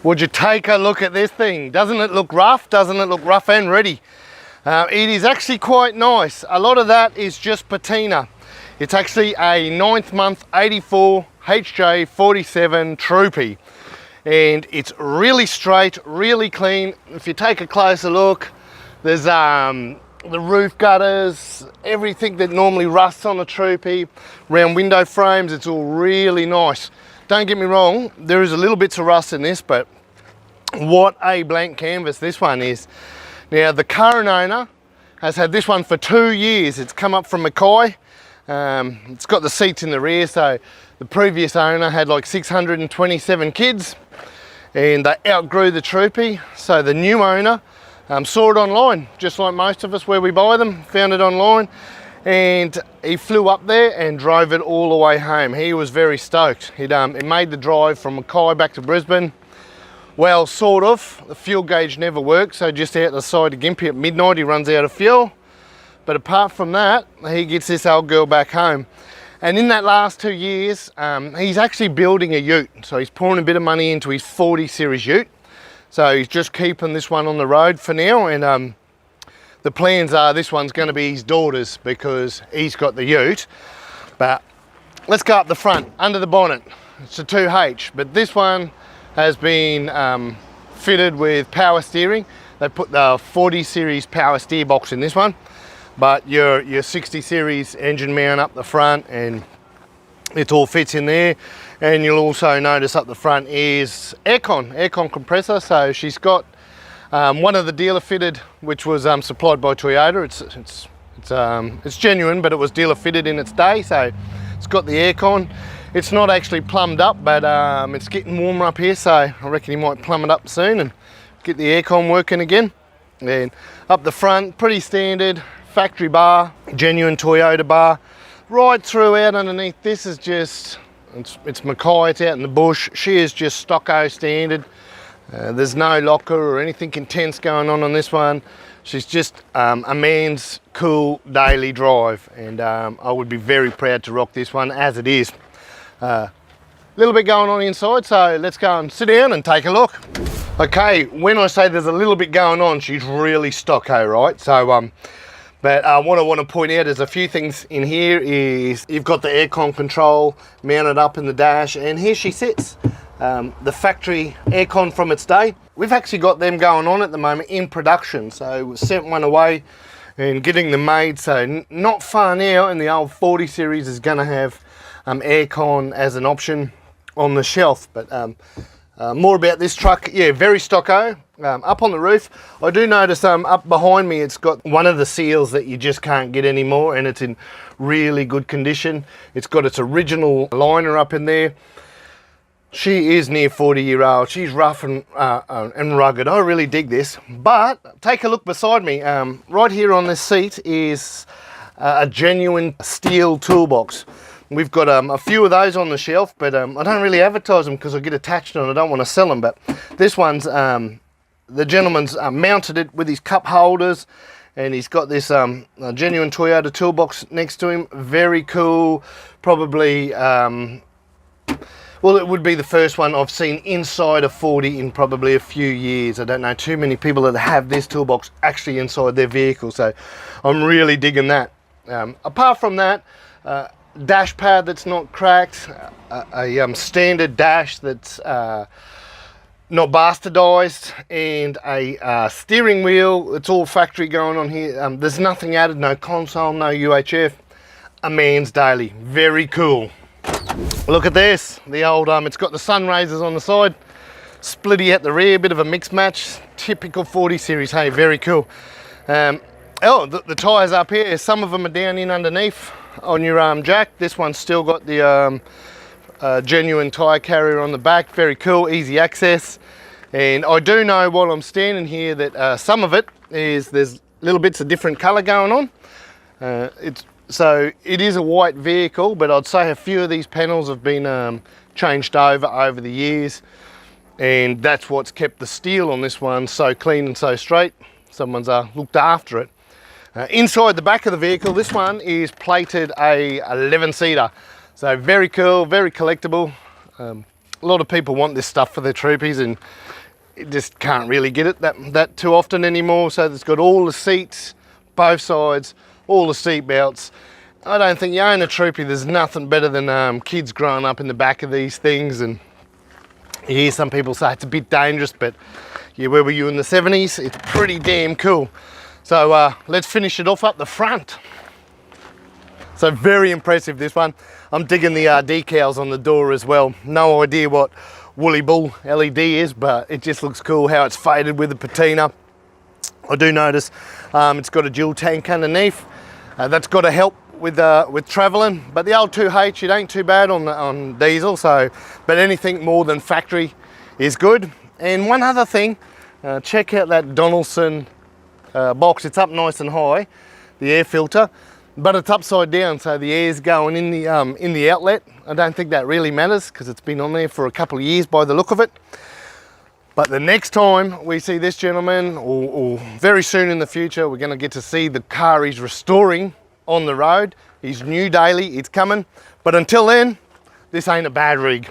Would you take a look at this thing? Doesn't it look rough? Doesn't it look rough and ready? It is actually quite nice. A lot of that is just patina. It's actually a 9th month 84 HJ47 Troopy. And it's really straight, really clean. If you take a closer look, there's the roof gutters, everything that normally rusts on a Troopy, round window frames, it's all really nice. Don't get me wrong, there is a little bits of rust in this, but what a blank canvas this one is. Now the current owner has had this one for 2 years. It's come up from Mackay. It's got the seats in the rear, so the previous owner had like 627 kids and they outgrew the Troopy. So the new owner saw it online, just like most of us where we buy them, found it online, and he flew up there and drove it all the way home. He was very stoked. He made the drive from Mackay back to Brisbane. Well, sort of. The fuel gauge never worked, so just out the side of Gympie at midnight he runs out of fuel. But apart from that, he gets this old girl back home. And in that last 2 years, he's actually building a ute. So he's pouring a bit of money into his 40 series ute. So he's just keeping this one on the road for now. And the plans are this one's going to be his daughter's because he's got the ute. But let's go up the front, under the bonnet. It's a 2H, but this one has been fitted with power steering. They put the 40 series power steer box in this one, but your 60 series engine mount up the front, and it all fits in there. And you'll also notice up the front is aircon compressor. So she's got one of the dealer fitted, which was supplied by Toyota. It's genuine, but it was dealer fitted in its day, so it's got the aircon. It's not actually plumbed up, but it's getting warmer up here, so I reckon he might plumb it up soon and get the aircon working again. And up the front, pretty standard factory bar, genuine Toyota bar. Right through out underneath, this is just, it's Mackay, it's out in the bush. She is just stocko standard. There's no locker or anything intense going on this one. She's just a man's cool daily drive, and I would be very proud to rock this one as it is. A little bit going on inside, so let's go and sit down and take a look. Okay, when I say there's a little bit going on, she's really stocko, right? So, but what I want to point out is a few things in here is you've got the aircon control mounted up in the dash, and here she sits. The factory aircon from its day. We've actually got them going on at the moment in production, so we sent one away and getting them made. So not far now, and the old 40 series is going to have aircon as an option on the shelf. But more about this truck, yeah, very stocko. Up on the roof, I do notice up behind me it's got one of the seals that you just can't get anymore, and it's in really good condition. It's got its original liner up in there. She is near 40-year-old. She's rough and rugged. I really dig this. But take a look beside me. Right here on this seat is a genuine steel toolbox. We've got a few of those on the shelf, but I don't really advertise them because I get attached and I don't want to sell them. But this one's, the gentleman's mounted it with his cup holders, and he's got this genuine Toyota toolbox next to him. Very cool. Probably, well, it would be the first one I've seen inside a 40 in probably a few years. I don't know too many people that have this toolbox actually inside their vehicle, so I'm really digging that. Apart from that, dash pad that's not cracked, a standard dash that's not bastardized, and a steering wheel. It's all factory going on here. There's nothing added, no console, no UHF. A man's daily. Very cool. Look at this, the old it's got the sun raisers on the side, splitty at the rear, bit of a mix match, typical 40 series. Hey, very cool. Oh, the tyres up here, some of them are down in underneath on your jack. This one's still got the genuine tyre carrier on the back. Very cool, easy access. And I do know while I'm standing here that some of it is, there's little bits of different colour going on. So it is a white vehicle, but I'd say a few of these panels have been changed over the years, and that's what's kept the steel on this one so clean and so straight. Someone's looked after it. Inside the back of the vehicle, this one is plated a 11-seater. So very cool, very collectible. A lot of people want this stuff for their troopies, and you just can't really get it that too often anymore. So it's got all the seats, both sides, all the seat belts. I don't think you own a troopy, there's nothing better than kids growing up in the back of these things. And you hear some people say it's a bit dangerous, but yeah, where were you in the 70s? It's pretty damn cool. So let's finish it off up the front. So very impressive, this one. I'm digging the decals on the door as well. No idea what Woolly Bull LED is, but it just looks cool how it's faded with the patina. I do notice it's got a dual tank underneath. That's got to help with traveling, but the old 2H, it ain't too bad on diesel. So, but anything more than factory is good. And one other thing, check out that Donaldson box. It's up nice and high, the air filter, but it's upside down, so the air's going in the outlet. I don't think that really matters because it's been on there for a couple of years by the look of it. But the next time we see this gentleman, or very soon in the future, we're going to get to see the car he's restoring on the road. He's new daily, it's coming. But until then, this ain't a bad rig.